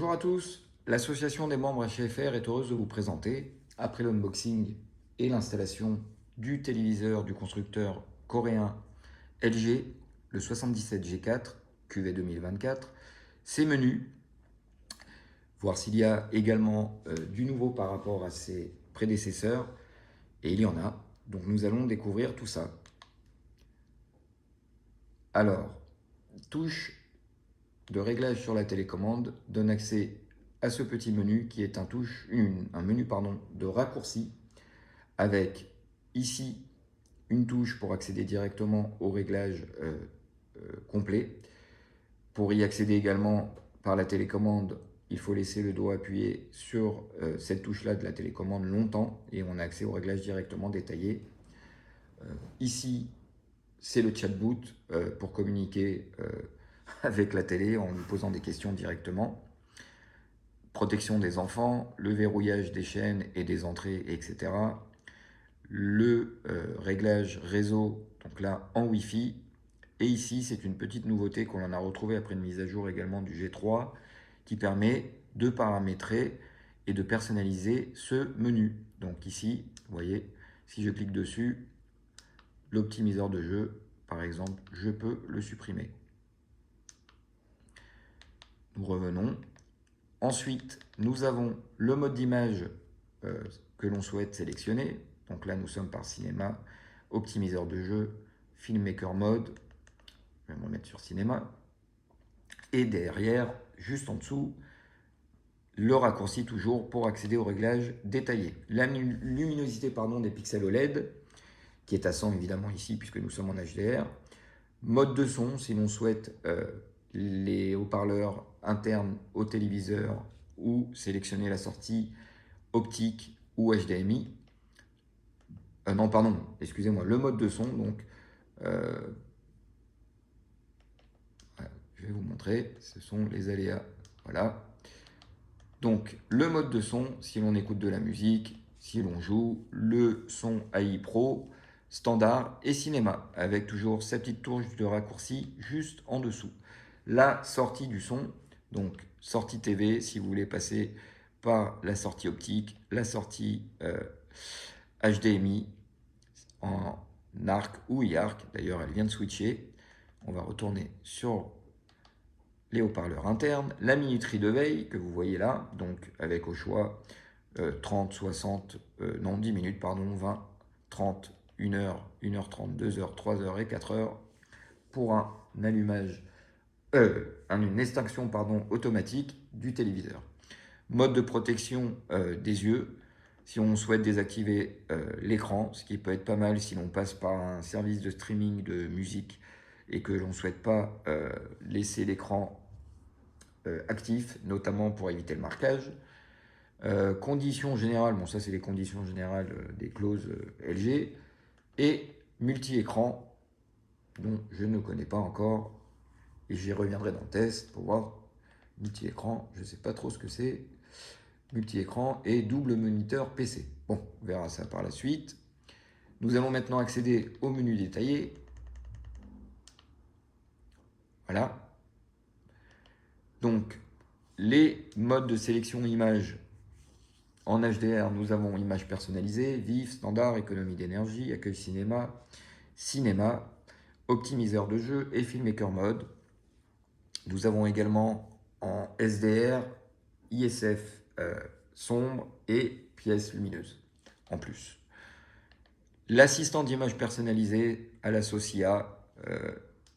Bonjour à tous, l'association des membres HFR est heureuse de vous présenter, après l'unboxing et l'installation du téléviseur du constructeur coréen LG, le 77G4 QV 2024, ses menus, voir s'il y a également du nouveau par rapport à ses prédécesseurs, et il y en a, donc nous allons découvrir tout ça. Alors, touche de réglage sur la télécommande donne accès à ce petit menu qui est un menu de raccourci avec ici une touche pour accéder directement au réglage complet. Pour y accéder également par la télécommande, il faut laisser le doigt appuyé sur cette touche-là de la télécommande longtemps et on a accès au réglage directement détaillé. Ici, c'est le chatbot pour communiquer avec la télé en lui posant des questions directement. Protection des enfants, le verrouillage des chaînes et des entrées, etc. Le réglage réseau, donc là en Wi-Fi. Et ici, c'est une petite nouveauté qu'on en a retrouvée après une mise à jour également du G3 qui permet de paramétrer et de personnaliser ce menu. Donc ici, vous voyez, si je clique dessus, l'optimiseur de jeu, par exemple, je peux le supprimer. Nous revenons. Ensuite, nous avons le mode d'image que l'on souhaite sélectionner. Donc là, nous sommes par cinéma, optimiseur de jeu, filmmaker mode. Je vais me remettre sur cinéma. Et derrière, juste en dessous, le raccourci toujours pour accéder au réglage détaillé. La luminosité des pixels OLED, qui est à 100 évidemment ici puisque nous sommes en HDR. Mode de son, si l'on souhaite les haut-parleurs internes au téléviseur ou sélectionner la sortie optique ou HDMI. Non, pardon, excusez-moi, le mode de son, donc, je vais vous montrer, ce sont les aléas, voilà. Donc, le mode de son, si l'on écoute de la musique, si l'on joue, le son AI Pro, standard et cinéma, avec toujours cette petite touche de raccourci juste en dessous. La sortie du son, donc sortie TV, si vous voulez passer par la sortie optique, la sortie HDMI en ARC ou IARC, d'ailleurs elle vient de switcher. On va retourner sur les haut-parleurs internes, la minuterie de veille que vous voyez là, donc avec au choix 30, 60, non 10 minutes, pardon, 20, 30, 1 heure, 1h30, 2 heures, 3 heures et 4 heures pour un allumage, une extinction automatique du téléviseur. Mode de protection des yeux, si on souhaite désactiver l'écran, ce qui peut être pas mal si l'on passe par un service de streaming de musique et que l'on ne souhaite pas laisser l'écran actif, notamment pour éviter le marquage. Conditions générales, bon ça c'est les conditions générales des clauses LG, et multi-écran, dont je ne connais pas encore, et j'y reviendrai dans le test pour voir. Multi-écran, je ne sais pas trop ce que c'est. Multi-écran et double moniteur PC. Bon, on verra ça par la suite. Nous allons maintenant accéder au menu détaillé. Voilà. Donc, les modes de sélection image en HDR, nous avons image personnalisée, vif, standard, économie d'énergie, accueil cinéma, cinéma, optimiseur de jeu et filmmaker mode. Nous avons également en SDR, ISF sombre et pièces lumineuses en plus. L'assistant d'image personnalisée à la SOCIA,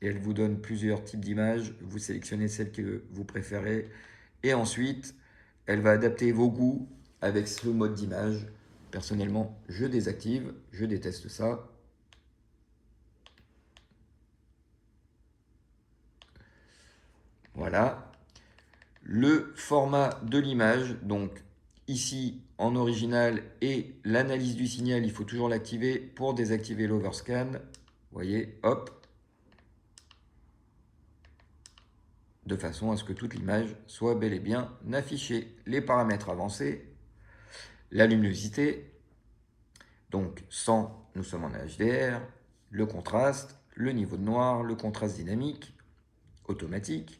et elle vous donne plusieurs types d'images. Vous sélectionnez celle que vous préférez et ensuite elle va adapter vos goûts avec ce mode d'image. Personnellement, je désactive, je déteste ça. Voilà. Le format de l'image, donc ici en original, et l'analyse du signal, il faut toujours l'activer pour désactiver l'overscan. Vous voyez, hop. De façon à ce que toute l'image soit bel et bien affichée. Les paramètres avancés, la luminosité, donc 100, nous sommes en HDR, le contraste, le niveau de noir, le contraste dynamique, automatique,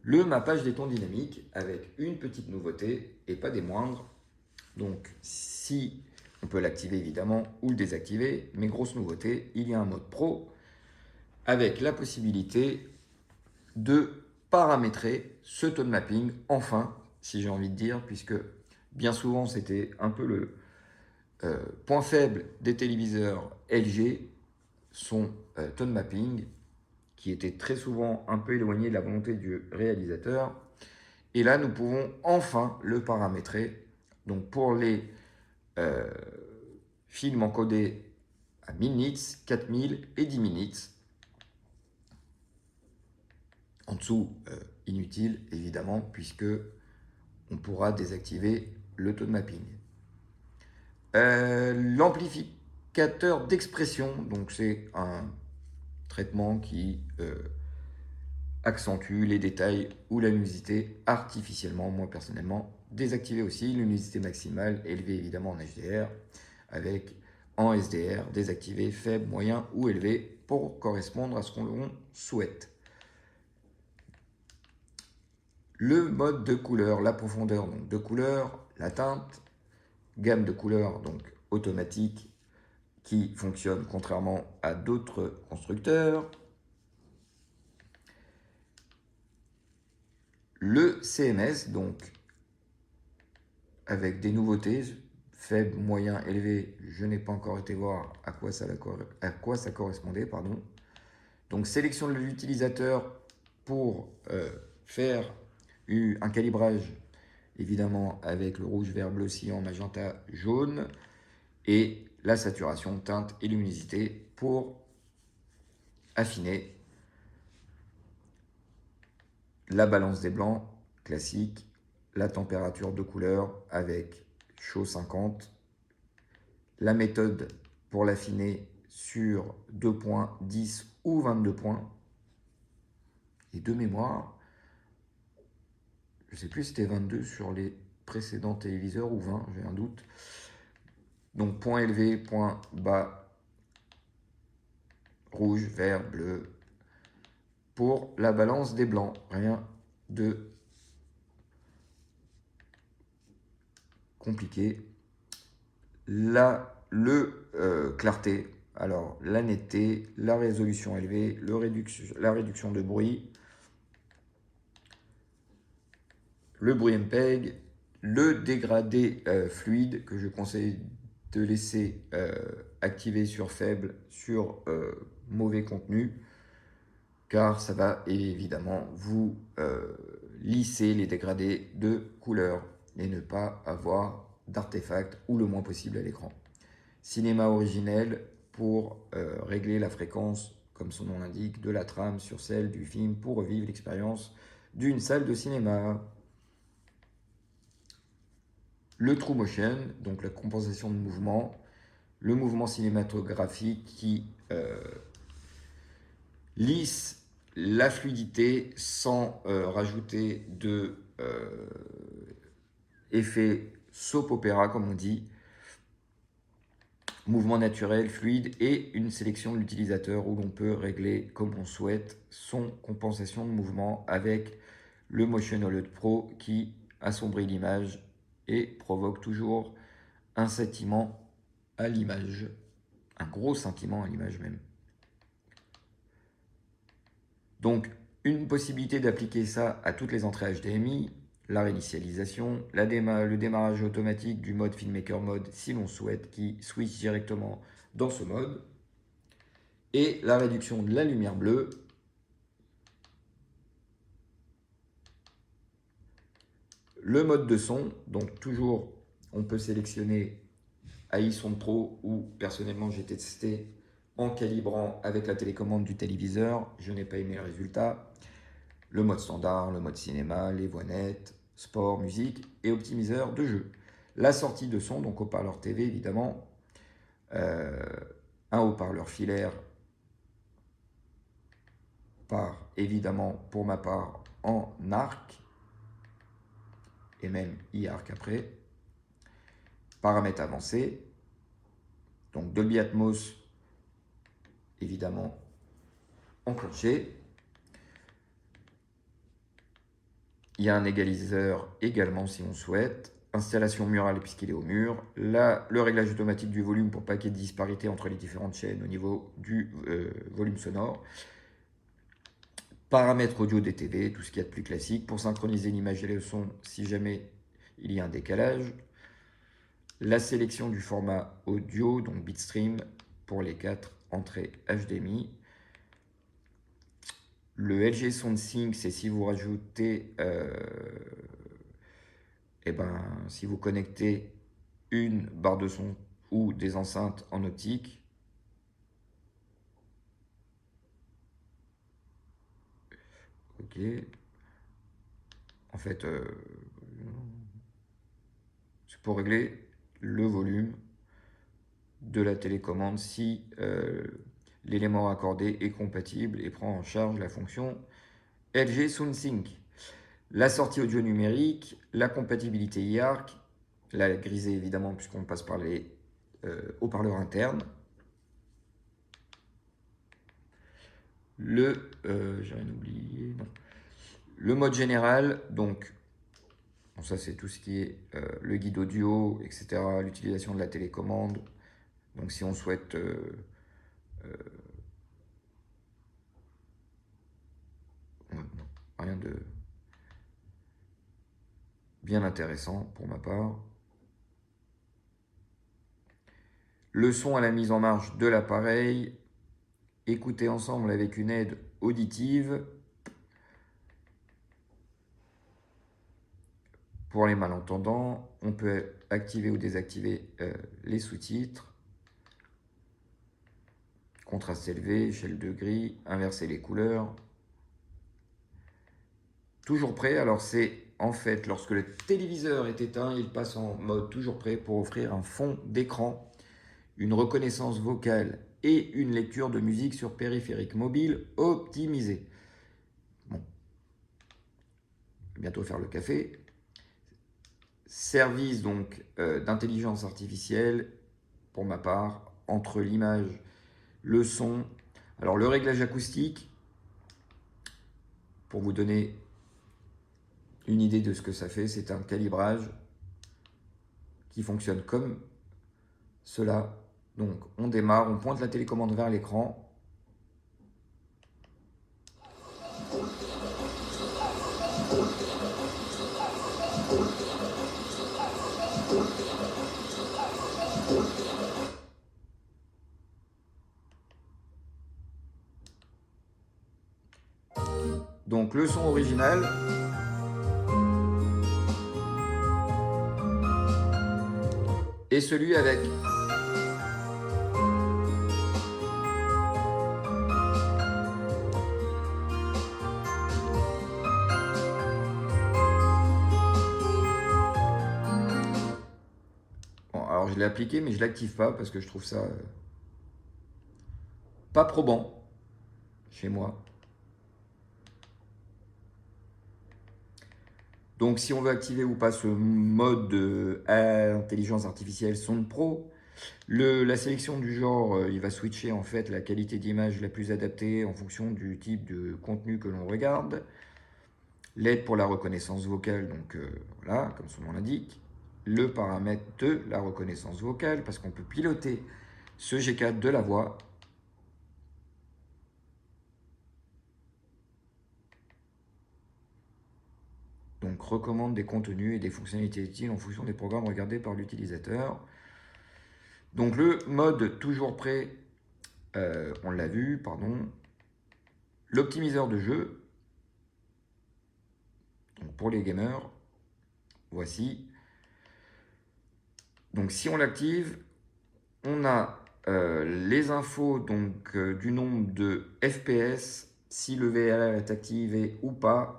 Le mappage des tons dynamiques avec une petite nouveauté et pas des moindres. Donc si on peut l'activer évidemment ou le désactiver, mais grosse nouveauté, il y a un mode pro avec la possibilité de paramétrer ce tone mapping, enfin, si j'ai envie de dire, puisque bien souvent c'était un peu le point faible des téléviseurs LG, son tone mapping, qui était très souvent un peu éloigné de la volonté du réalisateur. Et là, nous pouvons enfin le paramétrer. Donc pour les films encodés à 1000 nits, 4000 et 10 000 nits. En dessous, inutile évidemment, puisque on pourra désactiver le tone mapping. L'amplificateur d'expression, donc c'est un traitement qui accentue les détails ou la luminosité artificiellement, moi personnellement. Désactiver aussi luminosité maximale, élevée évidemment en HDR, avec en SDR, désactivé, faible, moyen ou élevé pour correspondre à ce qu'on souhaite. Le mode de couleur, la profondeur donc de couleur, la teinte, gamme de couleurs donc automatique qui fonctionne contrairement à d'autres constructeurs. Le CMS donc avec des nouveautés faible, moyen, élevé, je n'ai pas encore été voir à quoi ça correspondait, pardon. Donc sélection de l'utilisateur pour faire un calibrage évidemment avec le rouge, vert, bleu, cyan, magenta, jaune et la saturation, teinte et luminosité pour affiner la balance des blancs classique, la température de couleur avec chaud 50, la méthode pour l'affiner sur 2 points, 10 ou 22 points. Et de mémoire, je ne sais plus si c'était 22 sur les précédents téléviseurs ou 20, j'ai un doute. Donc point élevé, point bas, rouge, vert, bleu, pour la balance des blancs. Rien de compliqué. Là, clarté, alors la netteté, la résolution élevée, la réduction de bruit, le bruit MPEG, le dégradé fluide que je conseille de laisser activer sur faible, sur mauvais contenu, car ça va évidemment vous lisser les dégradés de couleurs et ne pas avoir d'artefacts ou le moins possible à l'écran. Cinéma originel pour régler la fréquence, comme son nom l'indique, de la trame sur celle du film pour revivre l'expérience d'une salle de cinéma. Le True Motion, donc la compensation de mouvement, le mouvement cinématographique qui lisse la fluidité sans rajouter de effet soap opéra, comme on dit, mouvement naturel, fluide et une sélection de l'utilisateur où l'on peut régler comme on souhaite son compensation de mouvement avec le Motion Hollow Pro qui assombrit l'image et provoque toujours un sentiment à l'image, un gros sentiment à l'image même. Donc, une possibilité d'appliquer ça à toutes les entrées HDMI, la réinitialisation, le démarrage automatique du mode Filmmaker Mode si l'on souhaite, qui switch directement dans ce mode, et la réduction de la lumière bleue, le mode de son, donc toujours on peut sélectionner AI Sound Pro ou personnellement j'ai testé en calibrant avec la télécommande du téléviseur, je n'ai pas aimé le résultat. Le mode standard, le mode cinéma, les voix nettes, sport, musique et optimiseur de jeu. La sortie de son, donc haut-parleur TV évidemment, un haut-parleur filaire par évidemment pour ma part en ARC et même e-ARC après. Paramètres avancés, donc Dolby Atmos évidemment enclenché. Il y a un égaliseur également si on souhaite. Installation murale puisqu'il est au mur. Là, le réglage automatique du volume pour pas qu'il y ait de disparité entre les différentes chaînes au niveau du volume sonore. Paramètres audio des TV, tout ce qu'il y a de plus classique. Pour synchroniser l'image et le son si jamais il y a un décalage. La sélection du format audio, donc bitstream, pour les 4 entrées HDMI. Le LG SoundSync, c'est si vous rajoutez, si vous connectez une barre de son ou des enceintes en optique. Ok. En fait, c'est pour régler le volume de la télécommande si l'élément raccordé est compatible et prend en charge la fonction LG SoundSync. La sortie audio numérique, la compatibilité IARC, la grisée évidemment puisqu'on passe par les haut-parleurs internes. J'ai rien oublié, non. Le mode général, donc, bon, ça c'est tout ce qui est le guide audio, etc., l'utilisation de la télécommande. Donc si on souhaite rien de bien intéressant pour ma part. Le son à la mise en marche de l'appareil, écouter ensemble avec une aide auditive. Pour les malentendants, on peut activer ou désactiver les sous-titres. Contraste élevé, échelle de gris, inverser les couleurs. Toujours prêt, alors c'est en fait lorsque le téléviseur est éteint, il passe en mode toujours prêt pour offrir un fond d'écran, une reconnaissance vocale et une lecture de musique sur périphérique mobile optimisé. Bon, je vais bientôt faire le café. Service donc d'intelligence artificielle, pour ma part, entre l'image, le son. Alors le réglage acoustique, pour vous donner une idée de ce que ça fait, c'est un calibrage qui fonctionne comme cela. Donc on démarre, on pointe la télécommande vers l'écran. Donc le son original. Et celui avec. Bon, alors je l'ai appliqué, mais je ne l'active pas parce que je trouve ça pas probant chez moi. Donc si on veut activer ou pas ce mode intelligence artificielle Sound Pro, la sélection du genre, il va switcher en fait la qualité d'image la plus adaptée en fonction du type de contenu que l'on regarde. L'aide pour la reconnaissance vocale, donc voilà, comme son nom l'indique. Le paramètre de la reconnaissance vocale, parce qu'on peut piloter ce G4 de la voix. Donc recommande des contenus et des fonctionnalités utiles en fonction des programmes regardés par l'utilisateur. Donc le mode toujours prêt, on l'a vu, pardon. L'optimiseur de jeu, donc pour les gamers, voici. Donc si on l'active, on a les infos donc, du nombre de FPS, si le VRR est activé ou pas.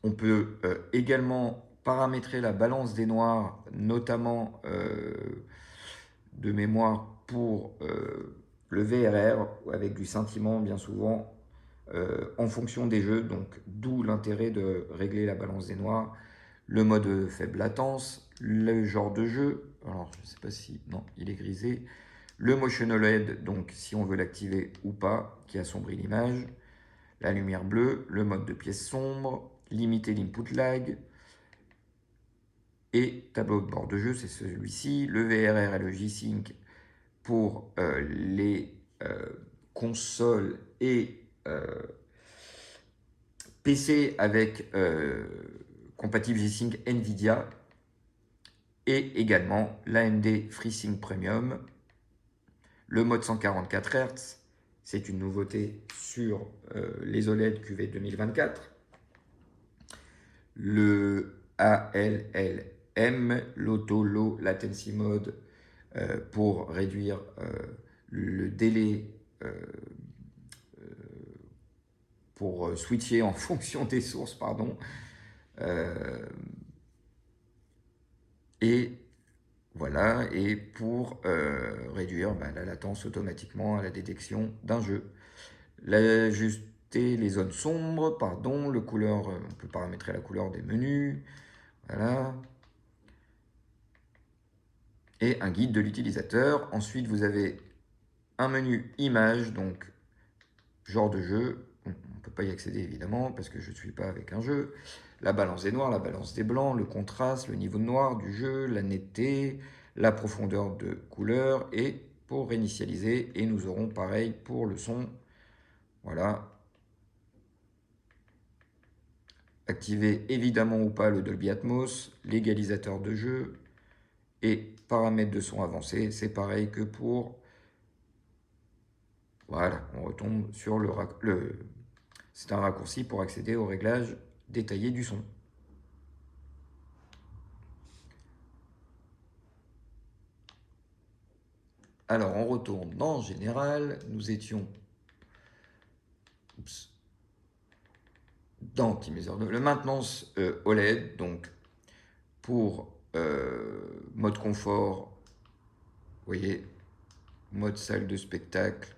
On peut également paramétrer la balance des noirs, notamment de mémoire pour le VRR, avec du scintillement bien souvent, en fonction des jeux, donc d'où l'intérêt de régler la balance des noirs, le mode faible latence, le genre de jeu, alors je ne sais pas si, non, il est grisé, le motion OLED, donc si on veut l'activer ou pas, qui assombrit l'image, la lumière bleue, le mode de pièce sombre, limiter l'input lag. Et tableau de bord de jeu, c'est celui-ci. Le VRR et le G-Sync pour les consoles et PC avec compatible G-Sync NVIDIA. Et également l'AMD FreeSync Premium. Le mode 144 Hz, c'est une nouveauté sur les OLED QV 2024. Le ALLM, l'Auto Low Latency Mode, pour réduire le délai pour switcher en fonction des sources, pardon. Et voilà, et pour réduire la latence automatiquement à la détection d'un jeu. Ajuster les zones sombres, pardon, le couleur, on peut paramétrer la couleur des menus, voilà. Et un guide de l'utilisateur. Ensuite, vous avez un menu image, donc genre de jeu. On ne peut pas y accéder évidemment parce que je ne suis pas avec un jeu. La balance des noirs, la balance des blancs, le contraste, le niveau de noir du jeu, la netteté, la profondeur de couleur et pour réinitialiser. Et nous aurons pareil pour le son. Voilà. Activer évidemment ou pas le Dolby Atmos, l'égalisateur de jeu et paramètres de son avancé. C'est pareil que pour... Voilà, on retombe sur c'est un raccourci pour accéder au réglage détaillé du son. Alors, on retourne dans Général. Nous étions dans Optimizer 2. Le maintenance OLED, donc pour mode confort, vous voyez, mode salle de spectacle,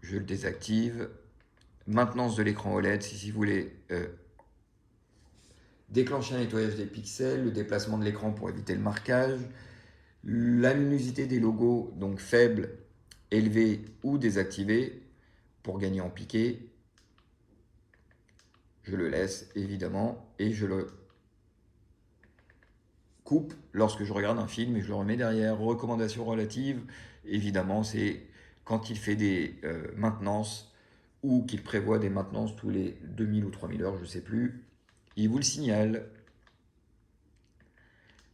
je le désactive. Maintenance de l'écran OLED, si vous voulez déclencher un nettoyage des pixels, le déplacement de l'écran pour éviter le marquage, la luminosité des logos, donc faible, élevé ou désactivé pour gagner en piqué. Je le laisse évidemment et je le coupe lorsque je regarde un film et je le remets derrière. Recommandations relatives, évidemment, c'est quand il fait des maintenances ou qu'il prévoit des maintenances tous les 2000 ou 3000 heures, je ne sais plus. Il vous le signale.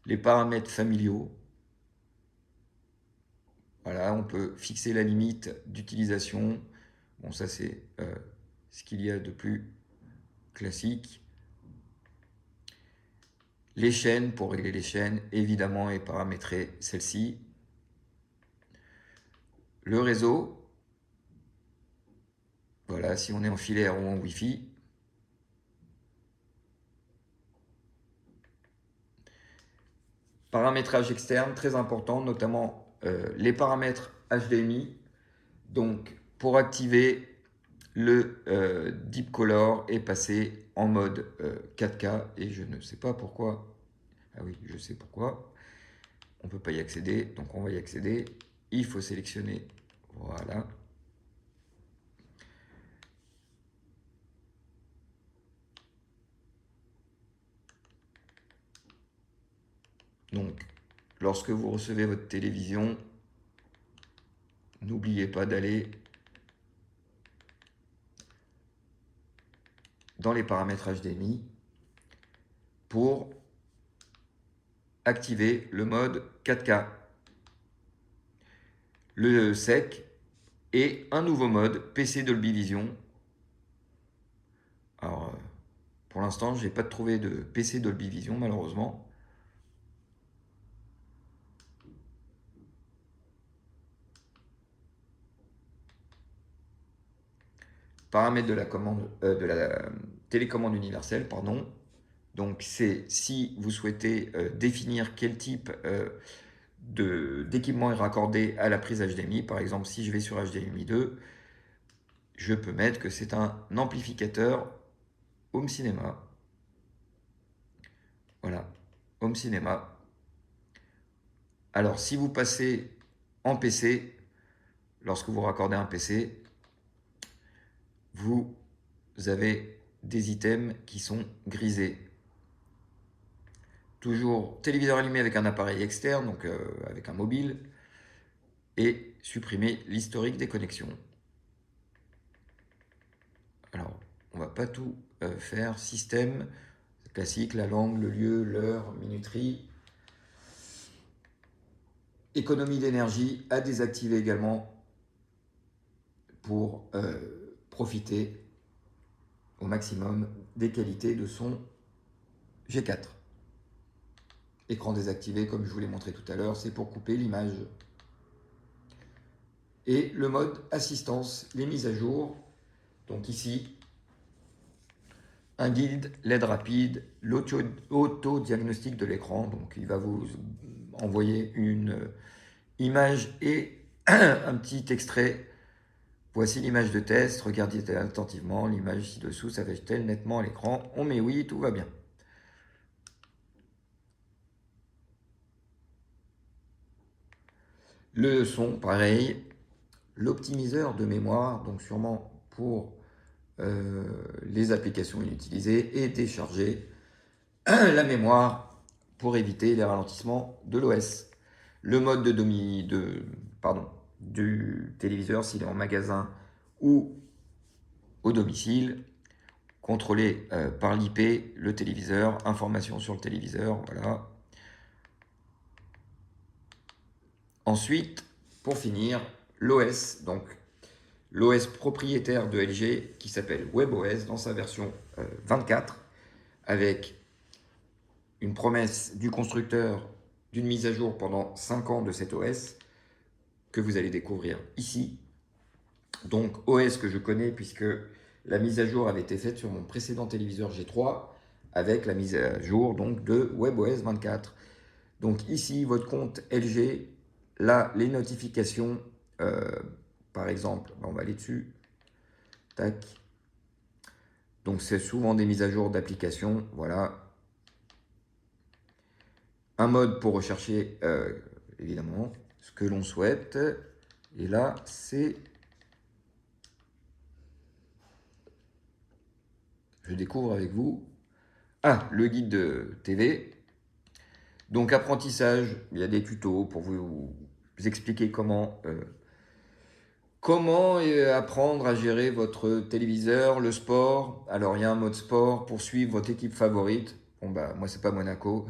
Les paramètres familiaux. Voilà, on peut fixer la limite d'utilisation. Bon, ça c'est ce qu'il y a de plus classique. Les chaînes, pour régler les chaînes, évidemment, et paramétrer celle-ci. Le réseau, voilà, si on est en filaire ou en Wi-Fi. Paramétrage externe, très important, notamment les paramètres HDMI. Donc, pour activer le Deep Color et passer en mode 4K. Et je ne sais pas pourquoi. Ah oui, je sais pourquoi. On ne peut pas y accéder, donc on va y accéder. Il faut sélectionner, voilà. Donc, lorsque vous recevez votre télévision, n'oubliez pas d'aller dans les paramètres HDMI pour activer le mode 4K, le SEC et un nouveau mode PC Dolby Vision. Alors, pour l'instant, je n'ai pas trouvé de PC Dolby Vision, malheureusement. Paramètres de la commande, de la télécommande universelle, pardon. Donc, c'est si vous souhaitez définir quel type d'équipement est raccordé à la prise HDMI. Par exemple, si je vais sur HDMI 2, je peux mettre que c'est un amplificateur Home Cinéma. Voilà, Home Cinéma. Alors, si vous passez en PC, lorsque vous raccordez un PC, vous avez des items qui sont grisés. Toujours téléviseur allumé avec un appareil externe, donc avec un mobile, et supprimer l'historique des connexions. Alors, on va pas tout faire. Système, classique, la langue, le lieu, l'heure, minuterie. Économie d'énergie à désactiver également pour profiter au maximum des qualités de son G4. Écran désactivé, comme je vous l'ai montré tout à l'heure, c'est pour couper l'image. Et le mode assistance, les mises à jour. Donc ici, un guide, l'aide rapide, l'auto-diagnostic de l'écran. Donc il va vous envoyer une image et un petit extrait. Voici l'image de test, regardez attentivement l'image ci-dessous, s'affiche-t-elle nettement à l'écran? On met oui, tout va bien. Le son, pareil. L'optimiseur de mémoire, donc sûrement pour les applications inutilisées, et décharger la mémoire pour éviter les ralentissements de l'OS. Le mode du téléviseur s'il est en magasin ou au domicile, contrôlé par l'IP, le téléviseur, information sur le téléviseur, voilà. Ensuite, pour finir, l'OS, donc l'OS propriétaire de LG qui s'appelle WebOS dans sa version 24, avec une promesse du constructeur d'une mise à jour pendant 5 ans de cet OS que vous allez découvrir ici. Donc OS que je connais puisque la mise à jour avait été faite sur mon précédent téléviseur G3 avec la mise à jour donc de WebOS 24. Donc ici, votre compte LG, là, les notifications, par exemple, on va aller dessus, tac. Donc c'est souvent des mises à jour d'applications, voilà. Un mode pour rechercher, évidemment, ce que l'on souhaite. Et là, c'est... Je découvre avec vous. Ah, le guide de TV. Donc apprentissage, il y a des tutos pour vous expliquer comment apprendre à gérer votre téléviseur, le sport. Alors il y a un mode sport pour suivre votre équipe favorite. Bon bah moi c'est pas Monaco,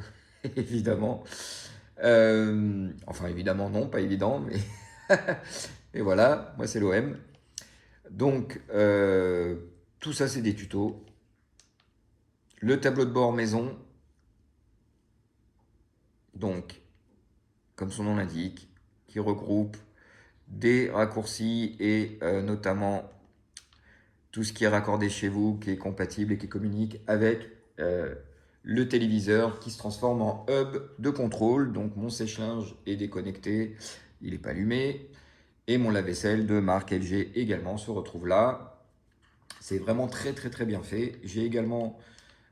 évidemment. Enfin évidemment non, pas évident, mais et voilà, moi c'est l'OM. Donc tout ça c'est des tutos. Le tableau de bord maison. Donc comme son nom l'indique, qui regroupe des raccourcis et notamment tout ce qui est raccordé chez vous, qui est compatible et qui communique avec le téléviseur qui se transforme en hub de contrôle. Donc mon sèche-linge est déconnecté, il n'est pas allumé. Et mon lave-vaisselle de marque LG également se retrouve là. C'est vraiment très très très bien fait. J'ai également,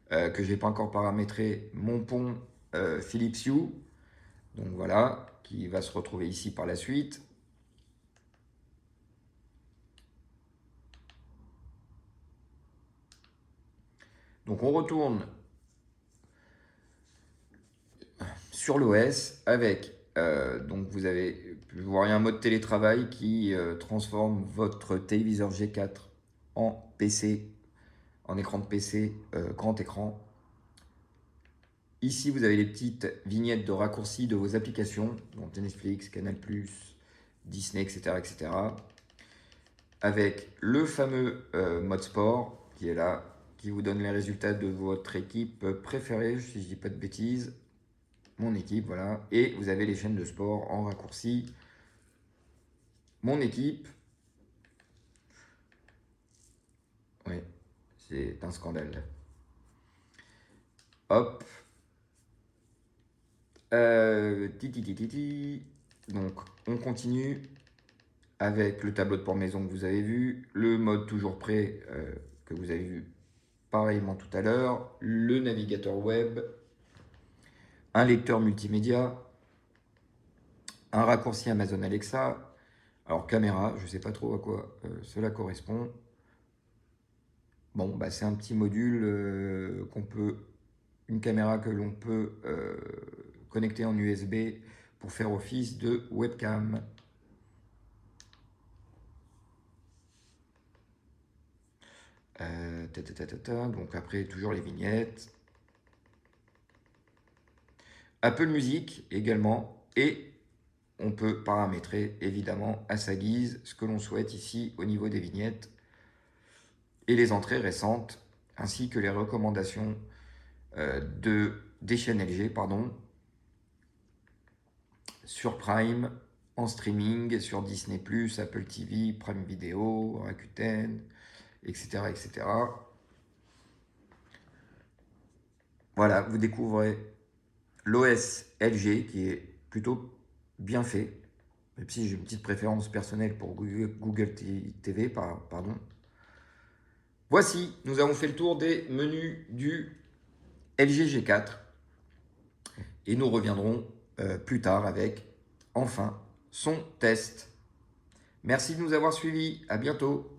que je n'ai pas encore paramétré, mon pont Philips Hue. Donc voilà, qui va se retrouver ici par la suite. Donc on retourne sur l'OS avec, donc vous voyez un mode télétravail qui transforme votre téléviseur G4 en PC, en écran de PC, grand écran. Ici, vous avez les petites vignettes de raccourcis de vos applications, donc Netflix, Canal+, Disney, etc., etc. Avec le fameux mode sport qui est là, qui vous donne les résultats de votre équipe préférée, si je ne dis pas de bêtises. Mon équipe, voilà. Et vous avez les chaînes de sport en raccourci. Mon équipe. Oui, c'est un scandale. Hop. Donc, on continue avec le tableau de port maison que vous avez vu. Le mode toujours prêt que vous avez vu pareillement tout à l'heure. Le navigateur web. Un lecteur multimédia. Un raccourci Amazon Alexa. Alors, caméra, je ne sais pas trop à quoi cela correspond. Bon, bah, c'est un petit module une caméra que l'on peut connecter en USB pour faire office de webcam. Donc après, toujours les vignettes. Apple Music également. Et on peut paramétrer évidemment à sa guise ce que l'on souhaite ici au niveau des vignettes et les entrées récentes, ainsi que les recommandations des chaînes LG, sur Prime, en streaming, sur Disney+, Apple TV, Prime Video, Rakuten, etc., etc. Voilà, vous découvrez l'OS LG qui est plutôt bien fait, même si j'ai une petite préférence personnelle pour Google TV, pardon. Voici, nous avons fait le tour des menus du LG G4 et nous reviendrons plus tard avec, enfin, son test. Merci de nous avoir suivis, à bientôt.